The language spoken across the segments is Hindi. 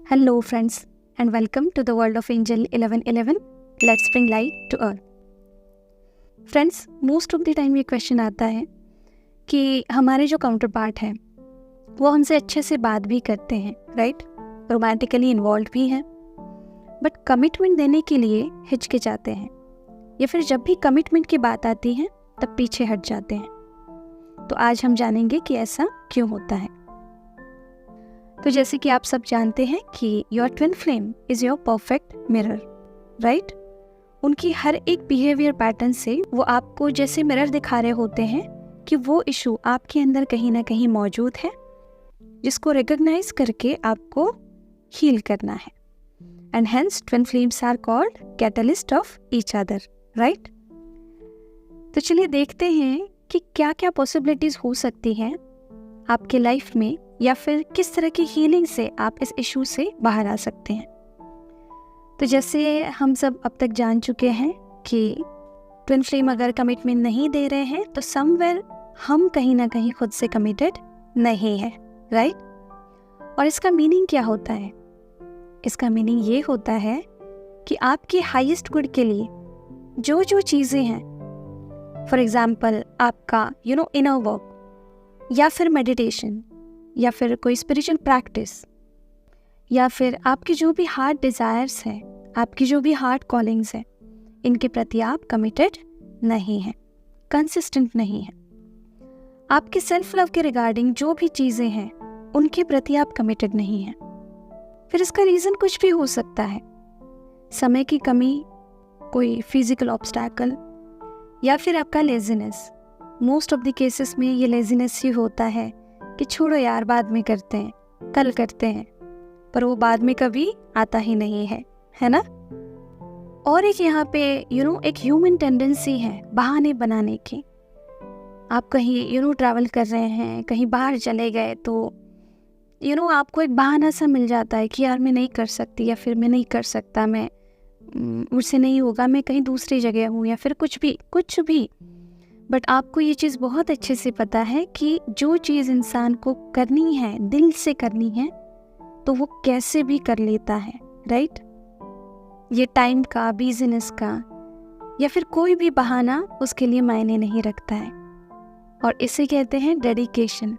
Hello friends and welcome to the world of Angel 1111. Let's bring light to earth. Friends, most of the time ये क्वेश्चन आता है कि हमारे जो काउंटर पार्ट हैं वो हमसे अच्छे से बात भी करते हैं, राइट, रोमांटिकली इन्वॉल्व भी हैं, बट कमिटमेंट देने के लिए हिचकिचाते हैं या फिर जब भी कमिटमेंट की बात आती है तब पीछे हट जाते हैं। तो आज हम जानेंगे कि ऐसा क्यों होता है। तो जैसे कि आप सब जानते हैं कि your twin flame is your perfect mirror, right. उनकी हर एक बिहेवियर पैटर्न से वो आपको जैसे मिरर दिखा रहे होते हैं कि वो इशू आपके अंदर कहीं ना कहीं मौजूद है, जिसको रिकॉग्नाइज करके आपको हील करना है। And hence twin flames are called catalyst of each other, right. तो चलिए देखते हैं कि क्या क्या पॉसिबिलिटीज़ हो सकती हैं आपके लाइफ में, या फिर किस तरह की हीलिंग से आप इस इशू से बाहर आ सकते हैं। तो जैसे हम सब अब तक जान चुके हैं कि ट्विन फ्लेम अगर कमिटमेंट नहीं दे रहे हैं तो समवेयर हम कहीं ना कहीं खुद से कमिटेड नहीं है, राइट। और इसका मीनिंग क्या होता है? इसका मीनिंग ये होता है कि आपके हाईएस्ट गुड के लिए जो जो चीज़ें हैं, फॉर एग्जाम्पल आपका इनर वर्क, या फिर मेडिटेशन, या फिर कोई स्पिरिचुअल प्रैक्टिस, या फिर आपके जो भी हार्ट डिज़ायर्स हैं, आपकी जो भी हार्ट कॉलिंग्स हैं, इनके प्रति आप कमिटेड नहीं हैं, कंसिस्टेंट नहीं हैं। आपके सेल्फ लव के रिगार्डिंग जो भी चीज़ें हैं उनके प्रति आप कमिटेड नहीं हैं। फिर इसका रीज़न कुछ भी हो सकता है, समय की कमी, कोई फिजिकल ऑब्स्टैकल, या फिर आपका laziness. Most of the cases में ये लेजीनेस ही होता है कि छोड़ो यार, बाद में करते हैं, कल करते हैं, पर वो बाद में कभी आता ही नहीं है ना। और एक यहाँ पे एक ह्यूमन टेंडेंसी है बहाने बनाने की। आप कहीं ट्रैवल कर रहे हैं, कहीं बाहर चले गए तो आपको एक बहाना सा मिल जाता है कि यार मैं नहीं कर सकती, या फिर मैं नहीं कर सकता, मैं मुझसे नहीं होगा, मैं कहीं दूसरी जगह हूँ, या फिर कुछ भी। बट आपको ये चीज़ बहुत अच्छे से पता है कि जो चीज़ इंसान को करनी है, दिल से करनी है, तो वो कैसे भी कर लेता है, राइट। ये टाइम का, बिजनेस का, या फिर कोई भी बहाना उसके लिए मायने नहीं रखता है। और इसे कहते हैं डेडिकेशन।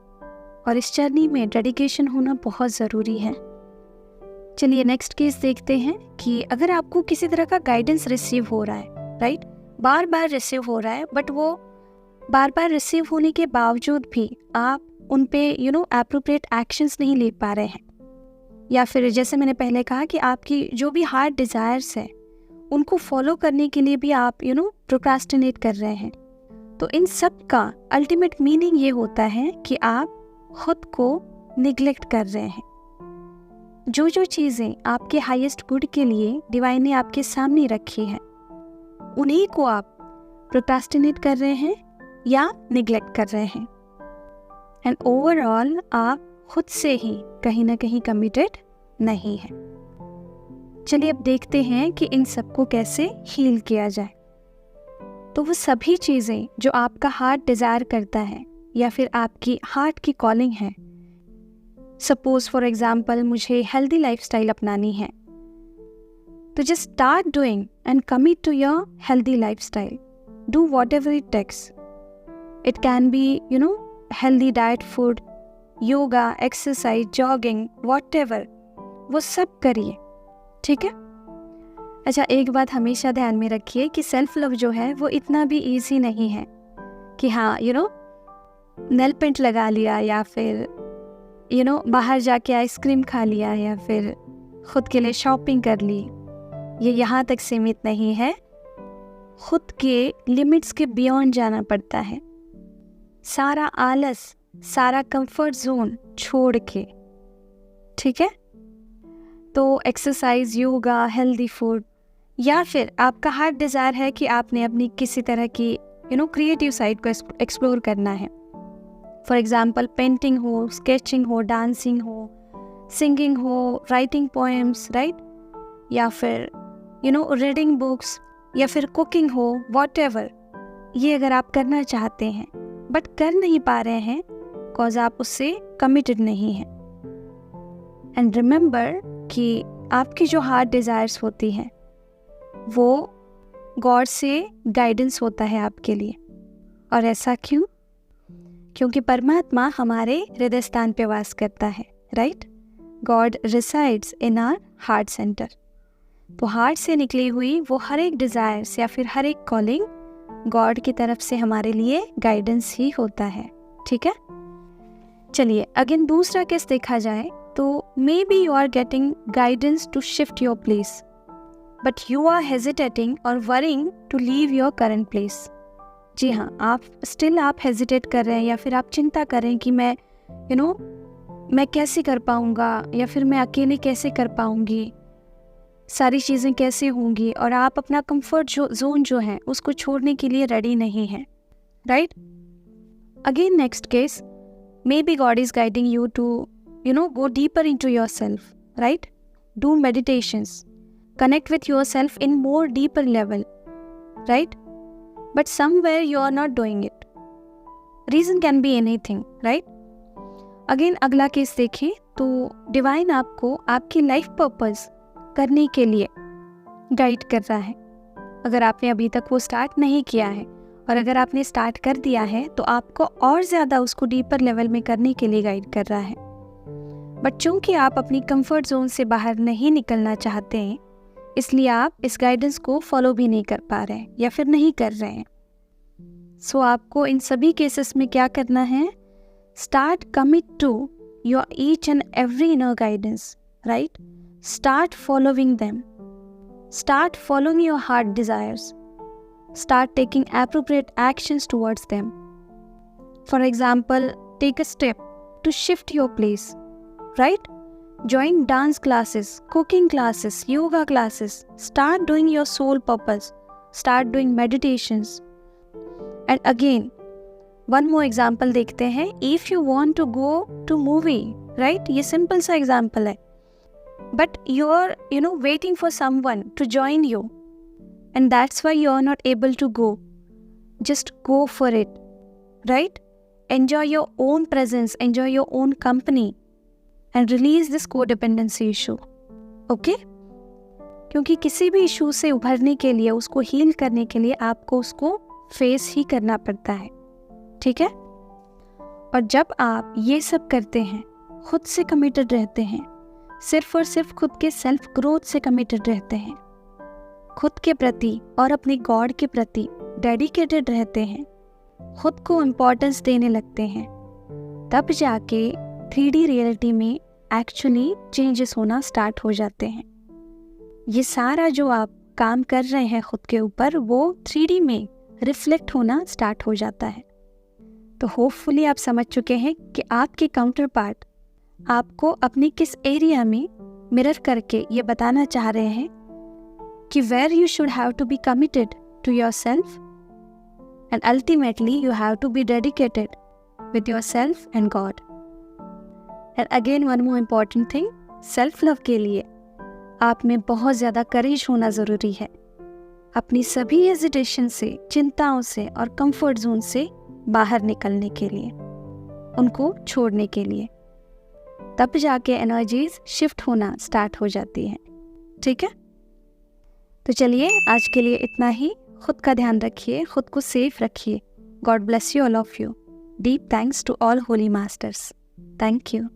और इस जर्नी में डेडिकेशन होना बहुत ज़रूरी है। चलिए नेक्स्ट केस देखते हैं कि अगर आपको किसी तरह का गाइडेंस रिसीव हो रहा है, राइट, बार बार रिसीव हो रहा है, बट वो बार बार रिसीव होने के बावजूद भी आप उन पे एप्रोप्रिएट एक्शंस नहीं ले पा रहे हैं, या फिर जैसे मैंने पहले कहा कि आपकी जो भी हार्ट डिज़ायर्स है उनको फॉलो करने के लिए भी आप प्रोक्रास्टिनेट कर रहे हैं। तो इन सब का अल्टीमेट मीनिंग ये होता है कि आप खुद को निगलेक्ट कर रहे हैं। जो जो चीज़ें आपके हाईएस्ट गुड के लिए डिवाइन ने आपके सामने रखी है, उन्हीं को आप प्रोक्रास्टिनेट कर रहे हैं या निगलेक्ट कर रहे हैं। एंड ओवरऑल आप खुद से ही कहीं ना कहीं कमिटेड नहीं है। चलिए अब देखते हैं कि इन सबको कैसे हील किया जाए। तो वो सभी चीज़ें जो आपका हार्ट डिज़ायर करता है, या फिर आपकी हार्ट की कॉलिंग है, सपोज फॉर एग्जाम्पल मुझे हेल्दी लाइफस्टाइल अपनानी है, तो just start doing and commit to your healthy lifestyle. Do whatever it takes. It can be, healthy diet food, yoga, exercise, jogging, whatever. वो सब करिए, ठीक है। अच्छा, एक बात हमेशा ध्यान में रखिए कि सेल्फ लव जो है वो इतना भी इजी नहीं है कि हाँ नेल पेंट लगा लिया, या फिर बाहर जाके आइसक्रीम खा लिया, या फिर खुद के लिए शॉपिंग कर ली। ये यहाँ तक सीमित नहीं है, खुद के लिमिट्स के बियॉन्ड जाना पड़ता है। सारा आलस, सारा कंफर्ट जोन छोड़ के, ठीक है। तो एक्सरसाइज, योगा, हेल्दी फूड, या फिर आपका हार्ट डिज़ायर है कि आपने अपनी किसी तरह की क्रिएटिव साइड को एक्सप्लोर करना है। फॉर एग्जांपल पेंटिंग हो, स्केचिंग हो, डांसिंग हो, सिंगिंग हो, राइटिंग पोएम्स, राइट, या फिर रीडिंग बुक्स, या फिर कुकिंग हो, व्हाटएवर। ये अगर आप करना चाहते हैं बट कर नहीं पा रहे हैं, बिकॉज आप उससे कमिटेड नहीं हैं। एंड रिमेंबर कि आपकी जो हार्ट डिज़ायर्स होती हैं वो गॉड से गाइडेंस होता है आपके लिए। और ऐसा क्यों? क्योंकि परमात्मा हमारे हृदय स्थान पे वास करता है, right? God resides in our heart centre. तो हार्ट से निकली हुई वो हर एक डिज़ायर्स या फिर हर एक कॉलिंग गॉड की तरफ से हमारे लिए गाइडेंस ही होता है, ठीक है? चलिए अगेन दूसरा केस देखा जाए तो may be you are getting guidance to shift your place, but you are hesitating और worrying to leave your current place. जी हाँ, आप हेजिटेट कर रहे हैं या फिर आप चिंता कर रहे हैं कि मैं मैं कैसे कर पाऊँगा या फिर मैं अकेले कैसे कर पाऊँगी, सारी चीज़ें कैसे होंगी, और आप अपना कंफर्ट जोन जो है उसको छोड़ने के लिए रेडी नहीं हैं, right? Again next case, maybe God is guiding you to go deeper into yourself, right? Do meditations, connect with yourself in more deeper level, right? But somewhere you are not doing it. Reason can be anything, right? Again अगला केस देखें तो डिवाइन आपको आपकी लाइफ पर्पस करने के लिए गाइड कर रहा है। अगर आपने अभी तक वो स्टार्ट नहीं किया है और अगर आपने स्टार्ट कर दिया है तो आपको और ज़्यादा उसको डीपर लेवल में करने के लिए गाइड कर रहा है। बट चूंकि आप अपनी कंफर्ट जोन से बाहर नहीं निकलना चाहते हैं, इसलिए आप इस गाइडेंस को फॉलो भी नहीं कर पा रहे हैं या फिर नहीं कर रहे हैं। सो आपको इन सभी केसेस में क्या करना है? Start commit to your each and every inner guidance, right? Start following them, start following your heart desires, start taking appropriate actions towards them. For example, take a step to shift your place, right? Join dance classes, cooking classes, yoga classes. Start doing your soul purpose. Start doing meditations. And again, one more example देखते हैं. If you want to go to movie, right? ये simple सा example है. But you're waiting for someone to join you. And that's why you're not able to go. Just go for it, right? Enjoy your own presence. Enjoy your own company. And release this codependency issue, okay? क्योंकि किसी भी इशू से उभरने के लिए, उसको हील करने के लिए आपको उसको फेस ही करना पड़ता है, ठीक है? और जब आप ये सब करते हैं, खुद से कमिटेड रहते हैं, सिर्फ और सिर्फ खुद के सेल्फ ग्रोथ से कमिटेड रहते हैं, खुद के प्रति और अपने गॉड के प्रति डेडिकेटेड रहते हैं, खुद को इम्पोर्टेंस देने लगते हैं, तब जाके 3D रियलिटी में एक्चुअली चेंजेस होना स्टार्ट हो जाते हैं। ये सारा जो आप काम कर रहे हैं खुद के ऊपर, वो 3D में रिफ्लेक्ट होना स्टार्ट हो जाता है। तो होपफुली आप समझ चुके हैं कि आपके काउंटर पार्ट आपको अपनी किस एरिया में मिरर करके ये बताना चाह रहे हैं कि where you should have to be committed to yourself, and ultimately you have to be dedicated with yourself and God. And again one more important thing, self love के लिए आप में बहुत ज़्यादा करेज होना ज़रूरी है। अपनी सभी हेजिटेशन से, चिंताओं से और कंफर्ट जोन से बाहर निकलने के लिए, उनको छोड़ने के लिए, तब जाके एनर्जीज शिफ्ट होना स्टार्ट हो जाती हैं, ठीक है? तो चलिए आज के लिए इतना ही। खुद का ध्यान रखिए, खुद को सेफ रखिए। God bless you all of you. Deep thanks to all holy masters. Thank you.